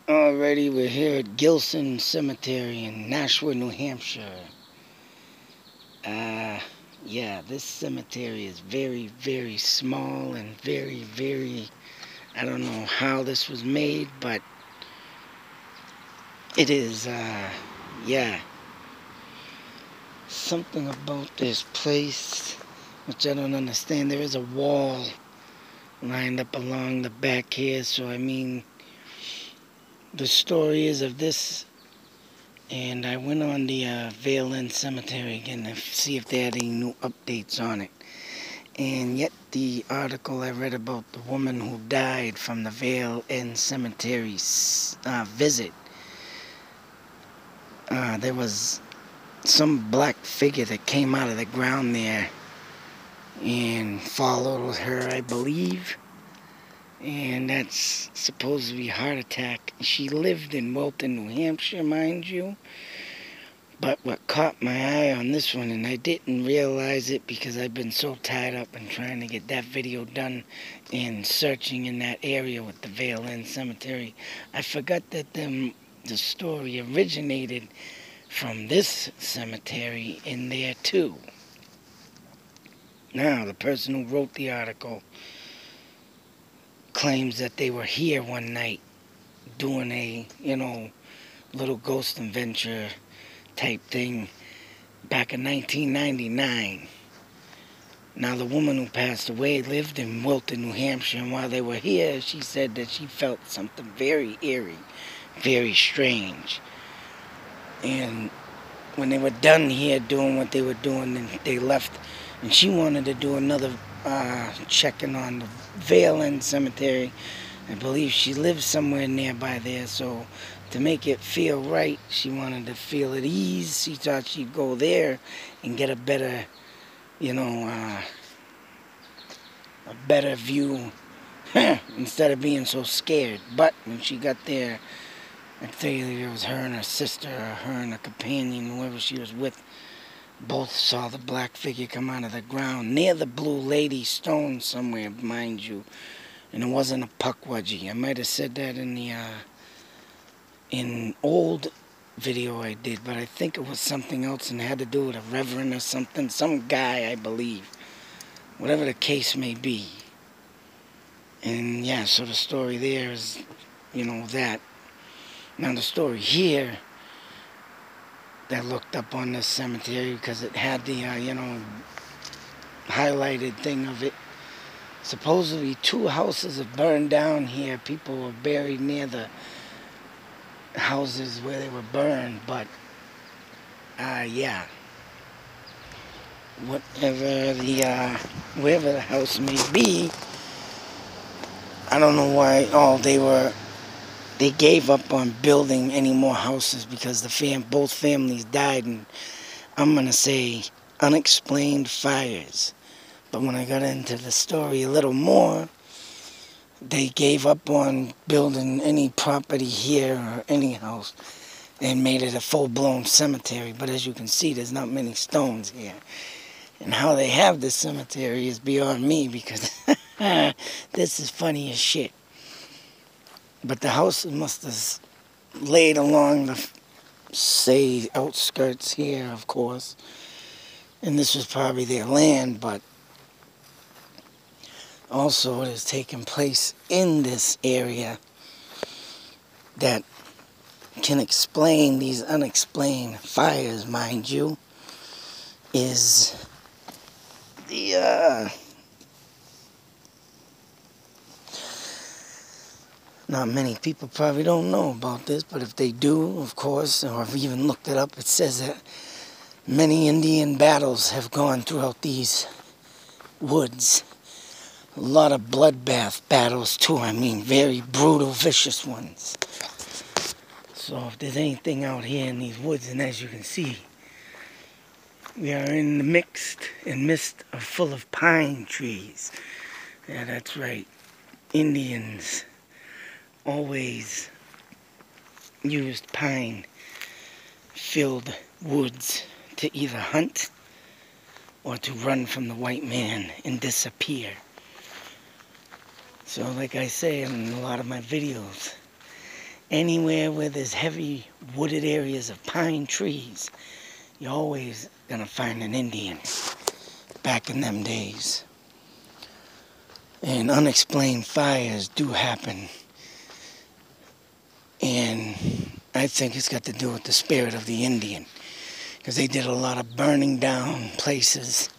Alrighty, we're here at Gilson Cemetery in Nashua, New Hampshire. Yeah, this cemetery is very, very small and very, I don't know how this was made, but it is, yeah. Something about this place, which I don't understand. There is a wall lined up along the back here, so I mean, the story is of this. And I went on the Vale End Cemetery again to see if they had any new updates on it. And yet the article I read about the woman who died from the Vale End Cemetery visit, there was some black figure that came out of the ground there and followed her, I believe. And that's supposed to be a heart attack. She lived in Wilton, New Hampshire, mind you. But what caught my eye on this one, and I didn't realize it because I've been so tied up in trying to get that video done and searching in that area with the Vale End Cemetery, I forgot that the story originated from this cemetery in there too. Now, the person who wrote the article claims that they were here one night doing a, little ghost adventure type thing back in 1999. Now, the woman who passed away lived in Wilton, New Hampshire, and while they were here, she said that she felt something very eerie, very strange. And when they were done here doing what they were doing, and they left, and she wanted to do another checking on the Vale End Cemetery. I believe she lives somewhere nearby there, so to make it feel right, she wanted to feel at ease. She thought she'd go there and get a better, a better view instead of being so scared. But when she got there, I think it was her and her sister, or her and a companion, whoever she was with, both saw the black figure come out of the ground near the Blue Lady stone somewhere, mind you. And it wasn't a puckwudgie. I might have said that in the old video I did, but I think it was something else and it had to do with a reverend or something. Some guy, I believe. Whatever the case may be. And yeah, so the story there is, that. Now the story here that looked up on this cemetery because it had the, highlighted thing of it. Supposedly 2 houses have burned down here. People were buried near the houses where they were burned, but yeah. Wherever the house may be, I don't know why they gave up on building any more houses because both families died in, I'm gonna say, unexplained fires. But when I got into the story a little more, they gave up on building any property here or any house and made it a full-blown cemetery. But as you can see, there's not many stones here. And how they have this cemetery is beyond me because this is funny as shit. But the house must have laid along the, outskirts here, of course. And this was probably their land, but also it has taken place in this area that can explain these unexplained fires, mind you, is the, not many people probably don't know about this, but if they do, of course, or have even looked it up, it says that many Indian battles have gone throughout these woods. A lot of bloodbath battles, too. I mean, very brutal, vicious ones. So if there's anything out here in these woods, and as you can see, we are in the midst of full of pine trees. Yeah, that's right. Indians always used pine-filled woods to either hunt or to run from the white man and disappear. So like I say in a lot of my videos, Anywhere where there's heavy wooded areas of pine trees, you're always gonna find an Indian back in them days. And unexplained fires do happen. And I think it's got to do with the spirit of the Indian, because they did a lot of burning down places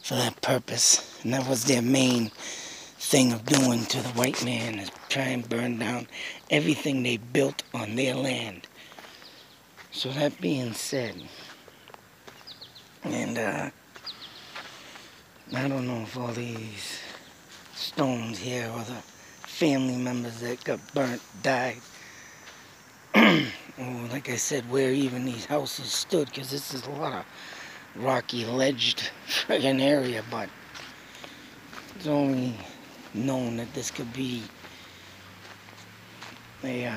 for that purpose. And that was their main thing of doing to the white man, is try and burn down everything they built on their land. So that being said, and I don't know if all these stones here or the family members that got burnt died, or like I said, where even these houses stood, because this is a lot of rocky ledged friggin' area, but it's only known that this could be a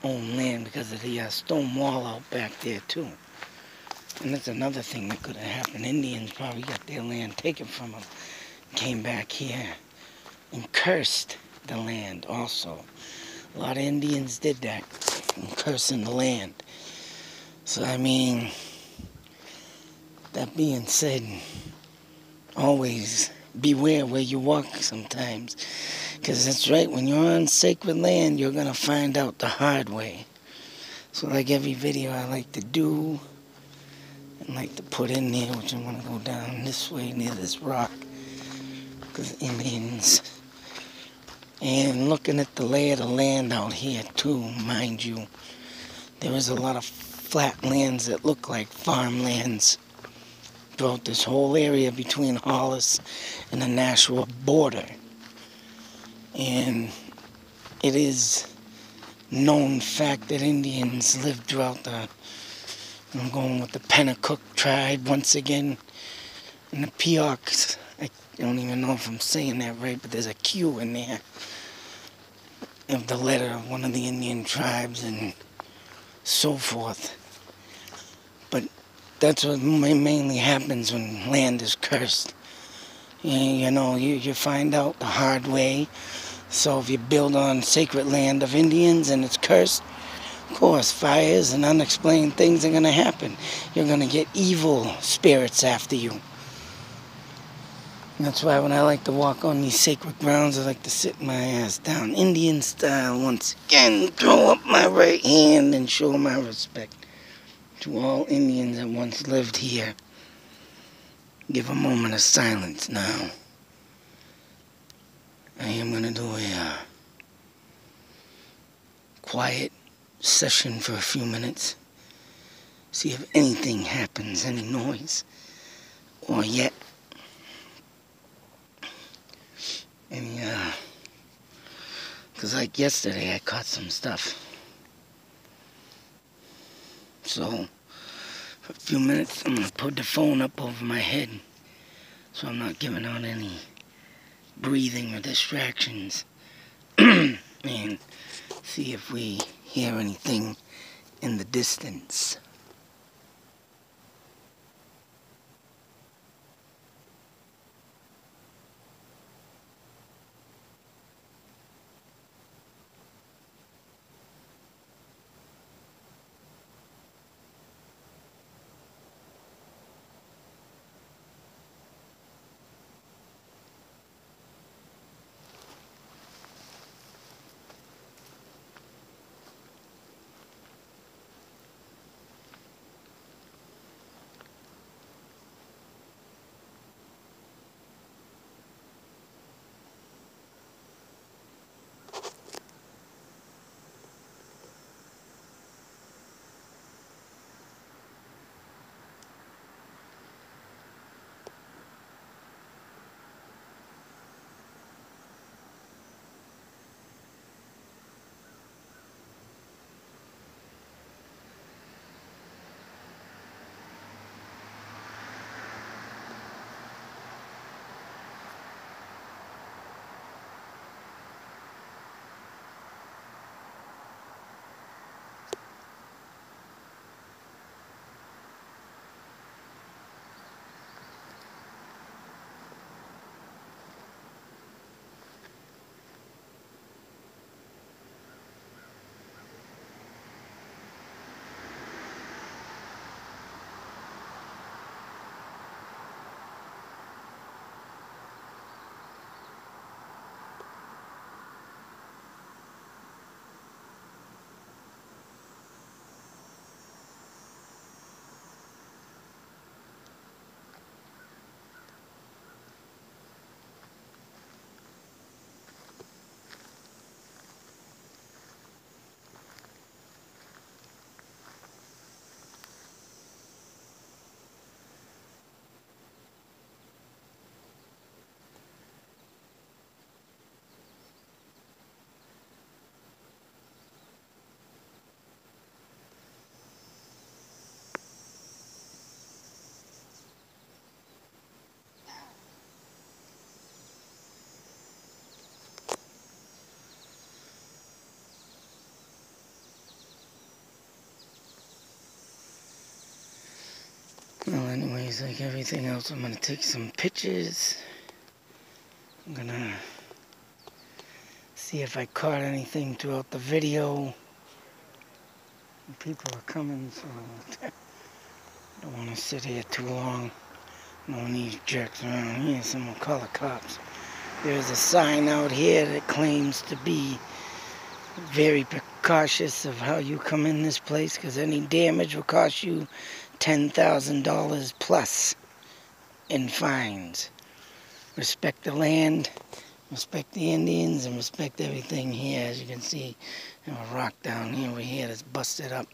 own land because of the stone wall out back there too. And that's another thing that could have happened. Indians probably got their land taken from them, came back here and cursed the land also. A lot of Indians did that, cursing the land. So I mean, that being said, always beware where you walk sometimes. Because that's right, when you're on sacred land, you're going to find out the hard way. So like every video I like to do, and like to put in there, which I'm going to go down this way near this rock, because Indians. And looking at the lay of the land out here too, mind you, there is a lot of flat lands that look like farmlands throughout this whole area between Hollis and the Nashua border. And it is known fact that Indians lived throughout the, I'm going with the Pennacook tribe once again, and the Peoks. I don't even know if I'm saying that right, but there's a Q in there of the letter of one of the Indian tribes and so forth. But that's what mainly happens when land is cursed. You know, you find out the hard way. So if you build on sacred land of Indians and it's cursed, of course, fires and unexplained things are going to happen. You're going to get evil spirits after you. And that's why when I like to walk on these sacred grounds, I like to sit my ass down, Indian style, once again, throw up my right hand and show my respect to all Indians that once lived here. Give a moment of silence now. I am going to do a quiet session for a few minutes. See if anything happens, any noise, or yet any, because like yesterday I caught some stuff. So, for a few minutes I'm going to put the phone up over my head so I'm not giving out any breathing or distractions. And see if we hear anything in the distance. Well, anyways, like everything else, I'm gonna take some pictures. I'm gonna see if I caught anything throughout the video. People are coming, so I don't want to sit here too long. No one of these jerks around here. Someone call the cops. There's a sign out here that claims to be very precautious of how you come in this place, because any damage will cost you $10,000 plus in fines. Respect the land, respect the Indians, and respect everything here. As you can see, there's a rock down here over here that's busted up.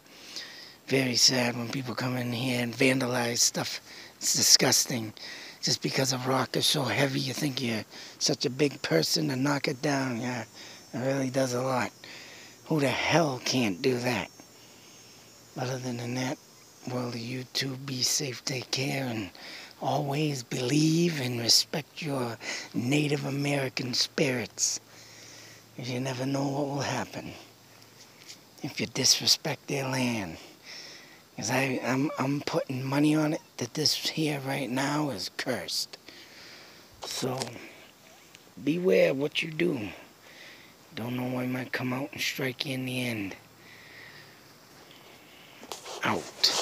Very sad when people come in here and vandalize stuff. It's disgusting. Just because a rock is so heavy, you think you're such a big person to knock it down. Yeah, it really does a lot. Who the hell can't do that? Other than that, well, you two be safe, take care, and always believe and respect your Native American spirits. Because you never know what will happen if you disrespect their land. Because I'm putting money on it that this here right now is cursed. So, beware what you do. Don't know what might come out and strike you in the end. Out.